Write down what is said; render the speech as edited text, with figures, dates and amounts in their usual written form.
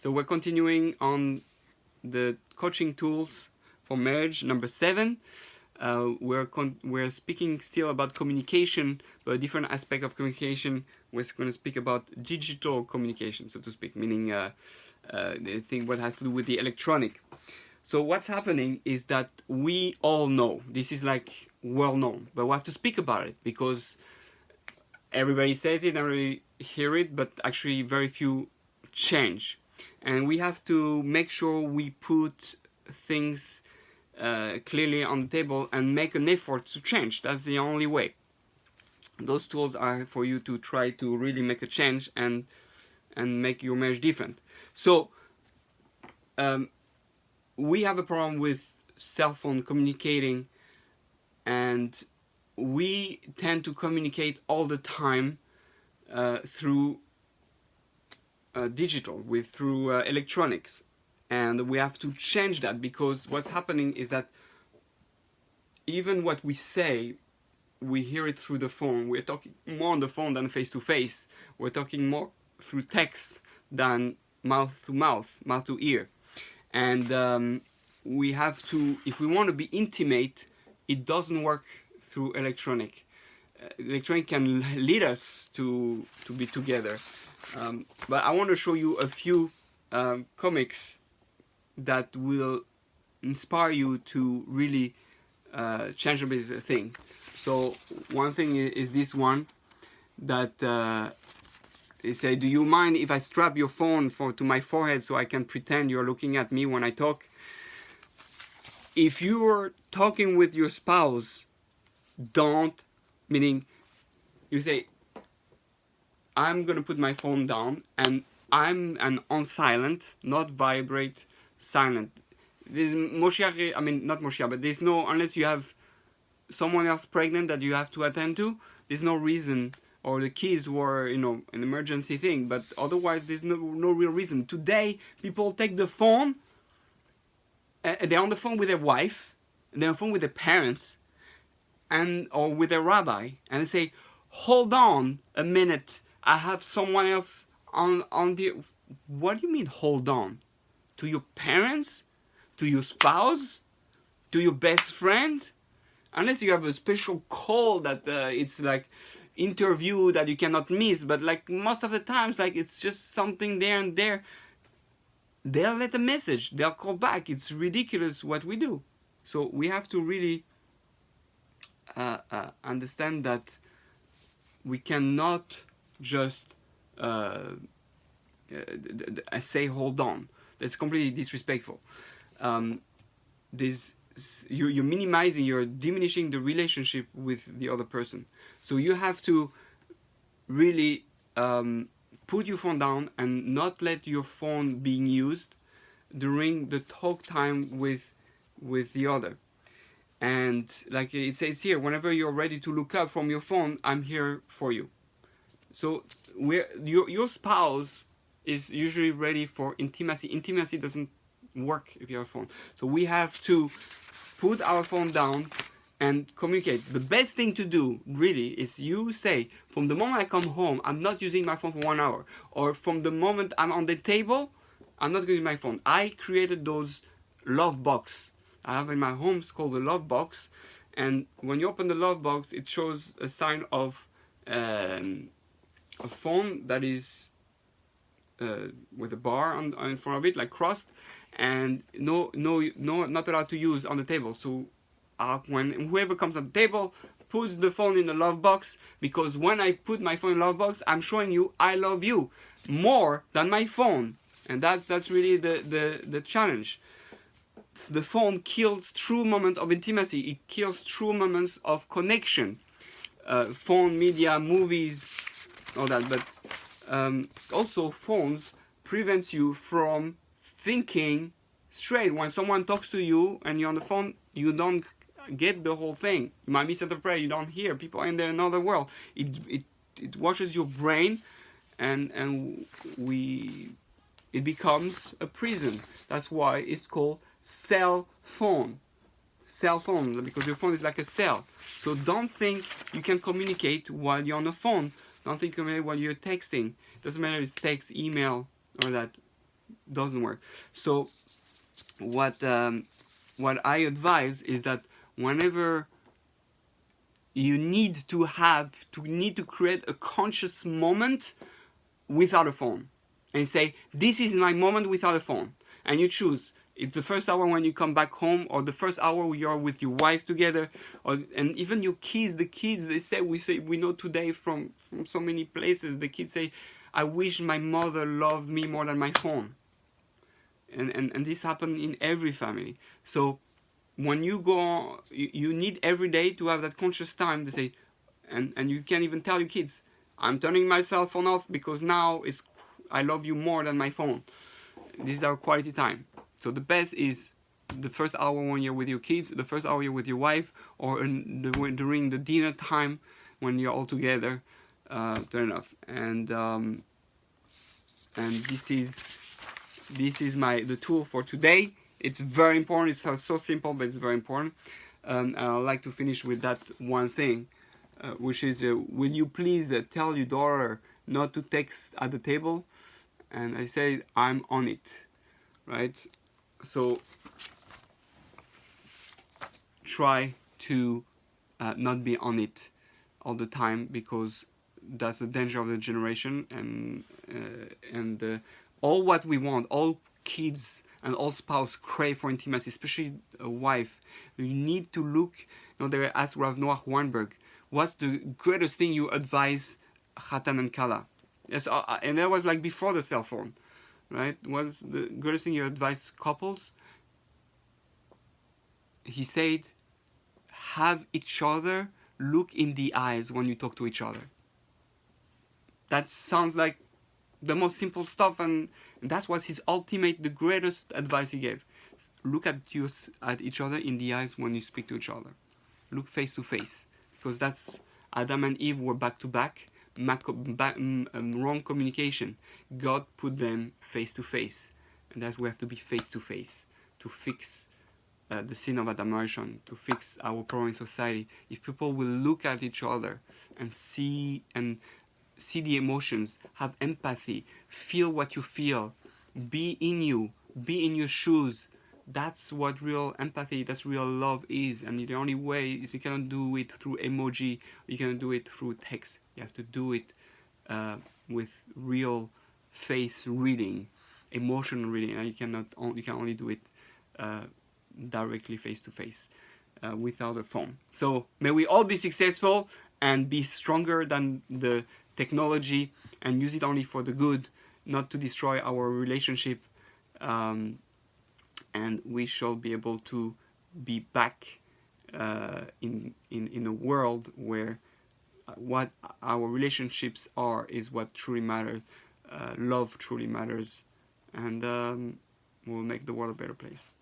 So we're continuing on the coaching tools for marriage, number 7. We're speaking still about communication, but a different aspect of communication. We're going to speak about digital communication, so to speak, meaning the thing what has to do with the electronic. So what's happening is that we all know, this is like well known, but we have to speak about it because everybody says it, everybody hear it, but actually very few change. And we have to make sure we put things clearly on the table and make an effort to change. That's the only way. Those tools are for you to try to really make a change and make your marriage different. So we have a problem with cell phone communicating, and we tend to communicate all the time through digital, through electronics. And we have to change that, because what's happening is that even what we say, we hear it through the phone. We're talking more on the phone than face to face. We're talking more through text than mouth to mouth, mouth to ear. And we have to, if we want to be intimate, it doesn't work through electronic. Electronic can lead us to be together. But I want to show you a few comics that will inspire you to really change a bit of the thing. So one thing is this one that they say, do you mind if I strap your phone to my forehead so I can pretend you're looking at me when I talk? If you're talking with your spouse, don't, meaning you say, I'm going to put my phone down and I'm on silent, not vibrate, silent. There's Moshiach, I mean, not Moshiach, but there's no, unless you have someone else pregnant that you have to attend to, there's no reason, or the kids were, an emergency thing, but otherwise there's no real reason. Today, people take the phone, they're on the phone with their wife, they're on the phone with their parents, or with a rabbi, and they say, hold on a minute, I have someone else on the... What do you mean, hold on? To your parents? To your spouse? To your best friend? Unless you have a special call that it's like interview that you cannot miss, but like most of the times, like it's just something there and there. They'll let a message, they'll call back. It's ridiculous what we do. So we have to really understand that we cannot just say hold on. That's completely disrespectful. You're minimizing, you're diminishing the relationship with the other person. So you have to really put your phone down and not let your phone being used during the talk time with the other. And like it says here, whenever you're ready to look up from your phone, I'm here for you. So your spouse is usually ready for intimacy. Intimacy doesn't work if you have a phone. So we have to put our phone down and communicate. The best thing to do really is you say, from the moment I come home, I'm not using my phone for 1 hour. Or from the moment I'm on the table, I'm not using my phone. I created those love box. I have in my home, it's called the love box. And when you open the love box, it shows a sign of a phone that is with a bar in front of it, like crossed, and no, not allowed to use on the table. So when whoever comes on the table puts the phone in the love box, because when I put my phone in the love box, I'm showing you I love you more than my phone, and that's really the challenge. The phone kills true moments of intimacy. It kills true moments of connection. Phone, media, movies, all that. But also phones prevents you from thinking straight. When someone talks to you and you're on the phone, you don't get the whole thing. You might misinterpret. You don't hear. People are in another world. It washes your brain, and it becomes a prison. That's why it's called cell phone, because your phone is like a cell. So don't think you can communicate while you're on the phone. Don't think you can communicate while you're texting. Doesn't matter if it's text, email, or that. doesn't work. So what I advise is that whenever you need to create a conscious moment without a phone, and say, this is my moment without a phone, and you choose, it's the first hour when you come back home, or the first hour you're with your wife together, or and even your kids. The kids, we know today from so many places, the kids say, I wish my mother loved me more than my phone. And this happens in every family. So when you go, you need every day to have that conscious time to say, and you can even tell your kids, I'm turning my cell phone off because now I love you more than my phone. This is our quality time. So the best is the first hour when you're with your kids, the first hour you're with your wife, or during the dinner time when you're all together. Turn it off. And this is the tool for today. It's very important. It's so simple, but it's very important. I'd like to finish with that one thing, which is, will you please tell your daughter not to text at the table? And I say, I'm on it, right? So try to not be on it all the time, because that's the danger of the generation. And all what we want, all kids and all spouse crave for intimacy, especially a wife. You need to look. They asked Rav Noach Weinberg, what's the greatest thing you advise Chatan and Kala? Yes, and that was like before the cell phone, right? What's the greatest thing you advise couples? He said, have each other look in the eyes when you talk to each other. That sounds like the most simple stuff, and that's what his ultimate, the greatest advice he gave. Look at each other in the eyes when you speak to each other. Look face to face, because that's Adam and Eve were back to back. Wrong communication. God put them face to face, and that's we have to be face to face to fix the sin of admiration, to fix our problem in society. If people will look at each other and see the emotions, have empathy, feel what you feel, be in your shoes. That's what real empathy, that's real love is. And the only way is, you cannot do it through emoji, you cannot do it through text. You have to do it with real face reading, emotional reading. And you can only do it directly face to face without a phone. So may we all be successful and be stronger than the technology, and use it only for the good, not to destroy our relationship. And we shall be able to be back in a world where what our relationships are is what truly matters. Love truly matters, and we'll make the world a better place.